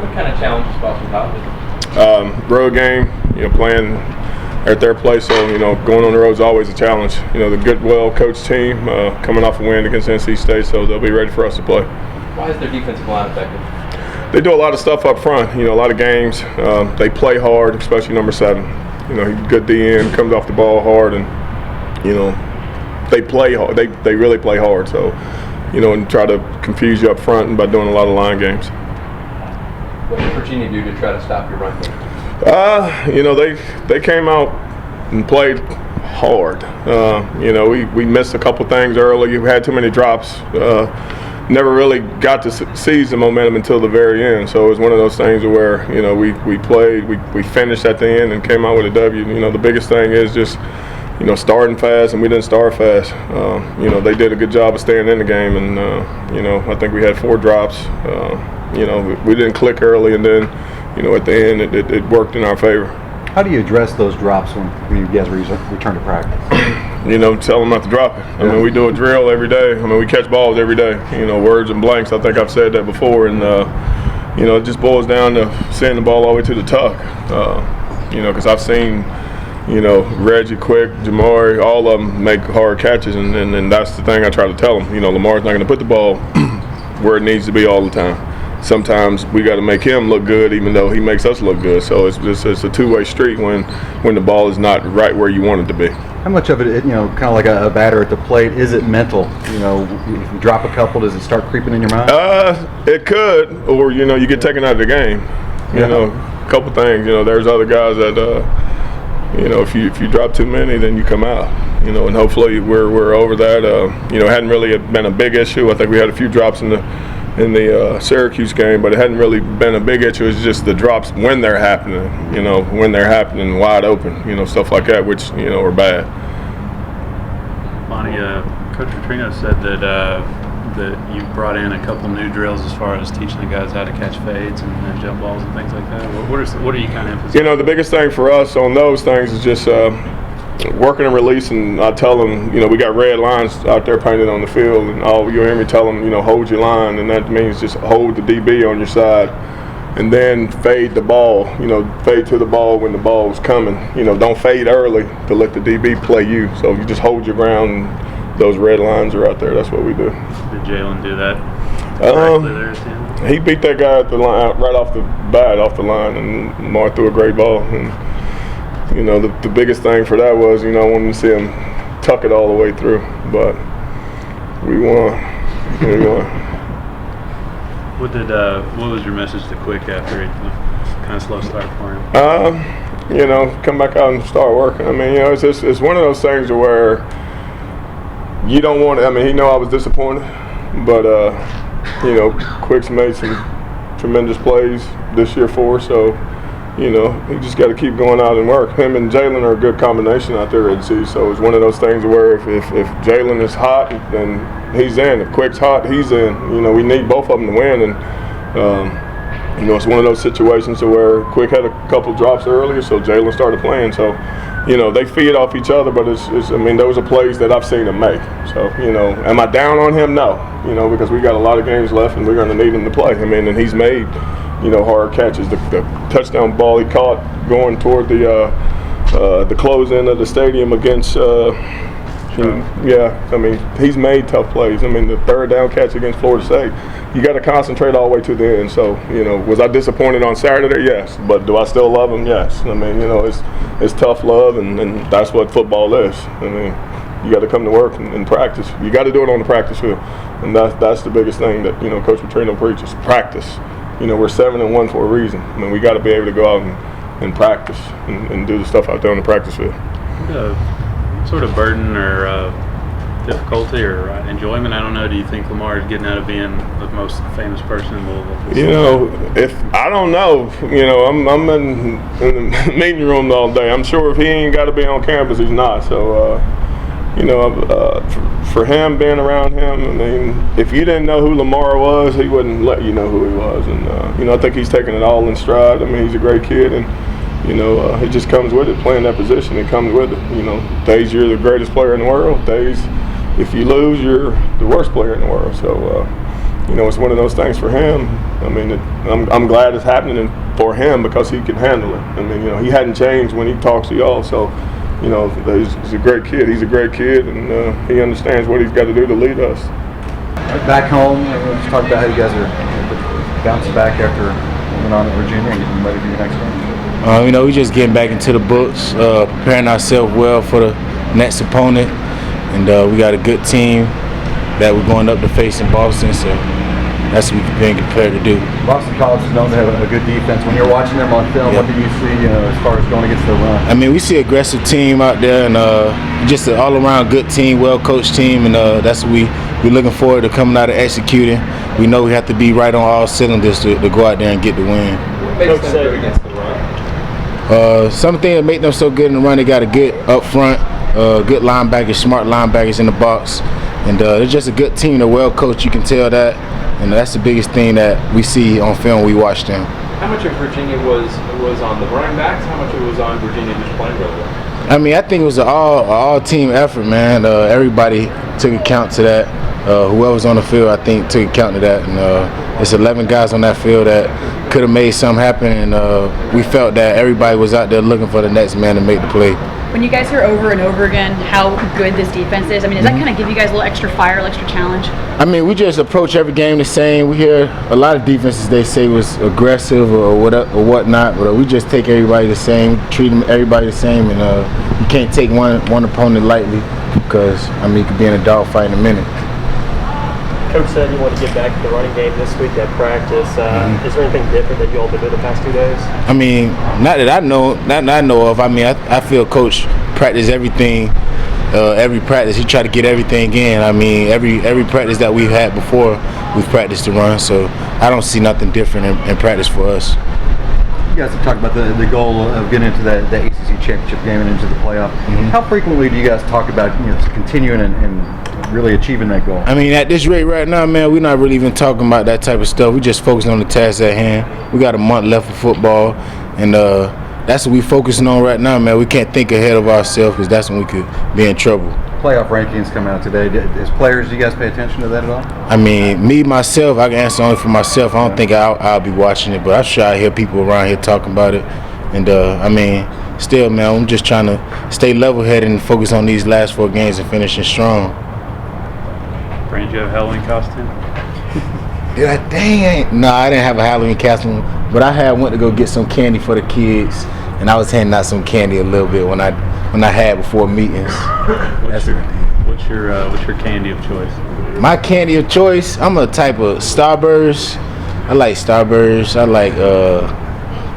What kind of challenges Boston College? Road game, playing at their place, so going on the road is always a challenge. The good, well-coached team coming off a win against NC State, so they'll be ready for us to play. Why is their defensive line effective? They do a lot of stuff up front. A lot of games. They play hard, especially number 7. He's a good DN, comes off the ball hard, and they play hard. They really play hard. So and try to confuse you up front and by doing a lot of line games. What did Virginia do to try to stop your run game? They came out and played hard. We missed a couple things early. We had too many drops. Never really got to seize the momentum until the very end. So it was one of those things where we played, we finished at the end and came out with a W. The biggest thing is just starting fast, and we didn't start fast. They did a good job of staying in the game, and I think we had 4 drops. We didn't click early, and then at the end it worked in our favor. How do you address those drops when you guys return to practice? Tell them not to drop it. I mean, we do a drill every day. I mean, we catch balls every day. Words and blanks. I think I've said that before, and it just boils down to sending the ball all the way to the tuck. Because I've seen Reggie, Quick, Jamari, all of them make hard catches, and that's the thing I try to tell them. Lamar's not going to put the ball where it needs to be all the time. Sometimes we got to make him look good, even though he makes us look good. So it's a two-way street when the ball is not right where you want it to be. How much of it, kind of like a batter at the plate, is it mental? If you drop a couple, does it start creeping in your mind? It could, or you get taken out of the game. A couple things. There's other guys that if you drop too many, then you come out. And hopefully we're over that. It hadn't really been a big issue. I think we had a few drops in the Syracuse game, but it hadn't really been a big issue. It's just the drops when they're happening, when they're happening wide open, stuff like that, which, are bad. Lonnie, Coach Petrino said that you brought in a couple new drills as far as teaching the guys how to catch fades and jump balls and things like that. What are you kind of emphasizing? The biggest thing for us on those things is just working and releasing. I tell them, we got red lines out there painted on the field, and you'll hear me tell them, hold your line, and that means just hold the DB on your side, and then fade the ball. Fade to the ball when the ball is coming. Don't fade early to let the DB play you. So you just hold your ground. And those red lines are out there. That's what we do. Did Jalen do that? He beat that guy at the line right off the bat, off the line, and Lamar threw a great ball. And the biggest thing for that was, I wanted to see him tuck it all the way through, but we won. What was your message to Quick after a kind of slow start for him? Come back out and start working. I mean, it's one of those things where you don't want to. I mean, I was disappointed, but Quick's made some tremendous plays this year for us, so. You just got to keep going out and work. Him and Jalen are a good combination out there at C. So it's one of those things where if Jalen is hot, then he's in. If Quick's hot, he's in. We need both of them to win. And, it's one of those situations where Quick had a couple drops earlier, so Jalen started playing. So, they feed off each other, but those are plays that I've seen him make. So, am I down on him? No. Because we got a lot of games left and we're going to need him to play. And he's made hard catches. The touchdown ball he caught going toward the close end of the stadium against he's made tough plays. The third down catch against Florida State, you got to concentrate all the way to the end. So, was I disappointed on Saturday? Yes. But do I still love him? Yes. It's tough love, and that's what football is. You got to come to work and practice. You got to do it on the practice field, and that's the biggest thing that Coach Petrino preaches: practice. We're 7-1 for a reason. We got to be able to go out and practice and do the stuff out there on the practice field. Sort of burden or difficulty or enjoyment, I don't know, do you think Lamar is getting out of being the most famous person in Louisville? If I don't know, I'm in the meeting room all day. I'm sure if he ain't got to be on campus, he's not. So, for him, being around him, if you didn't know who Lamar was, he wouldn't let you know who he was. And, I think he's taking it all in stride. He's a great kid, and, it just comes with it, playing that position. It comes with it. Days you're the greatest player in the world. Days, if you lose, you're the worst player in the world. So, it's one of those things for him. I mean, I'm glad it's happening for him because he can handle it. I mean, he hadn't changed when he talks to y'all, so, he's a great kid. He's a great kid, and he understands what he's got to do to lead us. Back home, let's talk about how you guys are bouncing back after moving on to Virginia and getting ready for your next game. We just getting back into the books, preparing ourselves well for the next opponent, and we got a good team that we're going up to face in Boston, so that's what we're being prepared to do. Boston College is known to have a good defense. When you're watching them on film, What do you see as far as going against their run? I mean, we see an aggressive team out there, and just an all-around good team, well-coached team, and that's what we're looking forward to coming out and executing. We know we have to be right on all cylinders to go out there and get the win. What makes them good against the run? Something that make them so good in the run, they got a good up front, good linebackers, smart linebackers in the box, and they're just a good team. They're well coached, you can tell that, and that's the biggest thing that we see on film when we watch them. How much of Virginia was on the running backs? How much of it was on Virginia just playing really well? I mean, I think it was an all team effort, man. Everybody took account to that. Whoever's on the field, I think, took account to that, and it's 11 guys on that field that could have made something happen, and we felt that everybody was out there looking for the next man to make the play. When you guys hear over and over again how good this defense is, I mean, does that kind of give you guys a little extra fire, a little extra challenge? I mean, we just approach every game the same. We hear a lot of defenses they say was aggressive or whatnot, but we just take everybody the same, treat everybody the same, and you can't take one opponent lightly because, I mean, you could be in a dogfight in a minute. Coach said you want to get back to the running game this week at practice. Is there anything different that you all been doing the past 2 days? I mean, not that I know of. I mean, I feel Coach practice everything, every practice. He tried to get everything in. I mean, every practice that we've had before, we've practiced to run. So I don't see nothing different in practice for us. You guys have talked about the goal of getting into the ACC championship game and into the playoff. How frequently do you guys talk about continuing and really achieving that goal? I mean, at this rate right now, man, we're not really even talking about that type of stuff. We just focusing on the task at hand. We got a month left of football, and that's what we're focusing on right now, man. We can't think ahead of ourselves because that's when we could be in trouble. Playoff rankings come out today. As players, do you guys pay attention to that at all? I mean, myself, I can answer only for myself. I don't think I'll be watching it, but I'm sure I hear people around here talking about it. And, I mean, still, man, I'm just trying to stay level-headed and focus on these last 4 games and finishing strong. Brand, you have a Halloween costume? Yeah, dang. No, I didn't have a Halloween costume, but I went to go get some candy for the kids, and I was handing out some candy a little bit when I had before meetings. What's your candy of choice? My candy of choice, I'm a type of Starburst. I like Starburst. I like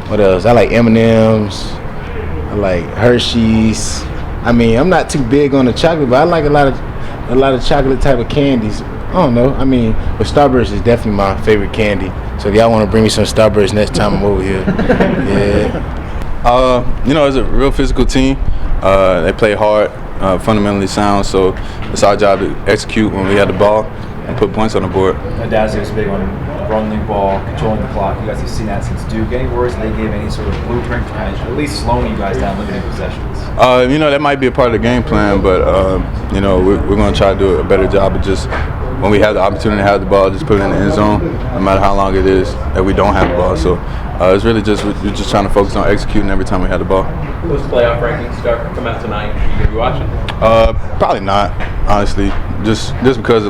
what else? I like M&Ms. I like Hershey's. I mean, I'm not too big on the chocolate, but I like a lot of chocolate type of candies. I don't know. I mean, but Starburst is definitely my favorite candy. So if y'all want to bring me some Starburst next time I'm over here, yeah. It's a real physical team. They play hard, fundamentally sound, so it's our job to execute when we have the ball and put points on the board. Adazio is big on running the ball, controlling the clock. You guys have seen that since Duke. Any worries that they give any sort of blueprint for kind of at least slowing you guys down, limiting possessions? That might be a part of the game plan, but we're going to try to do a better job of just when we have the opportunity to have the ball, just put it in the end zone, no matter how long it is that we don't have the ball. So it's really we're just trying to focus on executing every time we have the ball. Those playoff rankings come out tonight. Are you going to be watching? Probably not, honestly. Just because,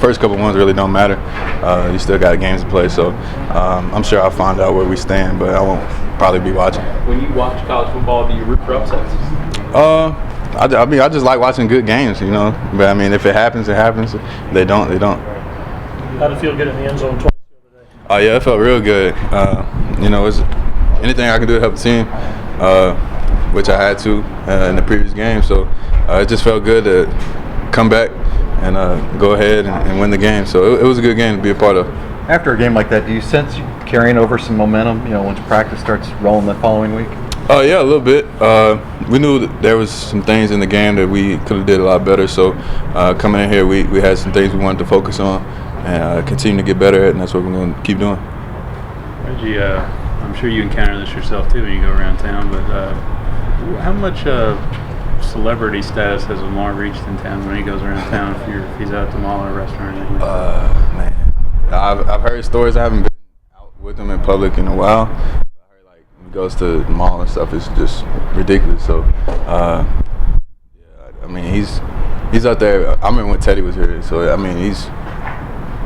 first couple ones really don't matter. You still got games to play, so I'm sure I'll find out where we stand, but I won't probably be watching. When you watch college football, do you root for upsets? I just like watching good games, But I mean, if it happens, it happens. If they don't. How did it feel getting in the end zone twice the other day? Oh yeah, it felt real good. It's anything I can do to help the team, which I had to in the previous game. So it just felt good to come back and go ahead and win the game. So it was a good game to be a part of. After a game like that, do you sense you carrying over some momentum, once practice starts rolling the following week? Yeah, a little bit. We knew that there was some things in the game that we could have did a lot better. So coming in here, we had some things we wanted to focus on and continue to get better at, and that's what we're going to keep doing. Reggie, I'm sure you encounter this yourself too when you go around town, but how much celebrity status has Lamar reached in town when he goes around town if he's out at the mall or a restaurant or anything? Man, I've heard stories. I haven't been out with him in public in a while. I heard like when he goes to the mall and stuff, it's just ridiculous. So yeah, I mean he's out there. I remember when Teddy was here. So I mean he's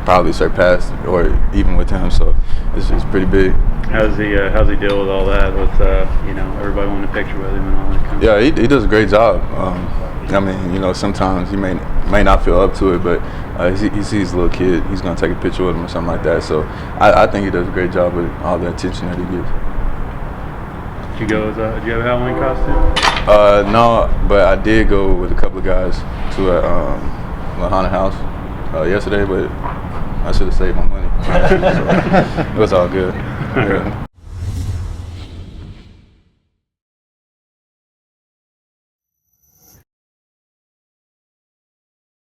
probably surpassed or even with him. So it's pretty big. How's he deal with all that? With everybody wanting a picture with him and all that kind of Yeah, he does a great job. I mean, sometimes he may not feel up to it, but he sees a little kid, he's gonna take a picture with him or something like that. So I think he does a great job with all the attention that he gives. Did you go? Did you have a Halloween costume? No, but I did go with a couple of guys to a haunted house yesterday, but I should have saved my money. So it was all good. Yeah.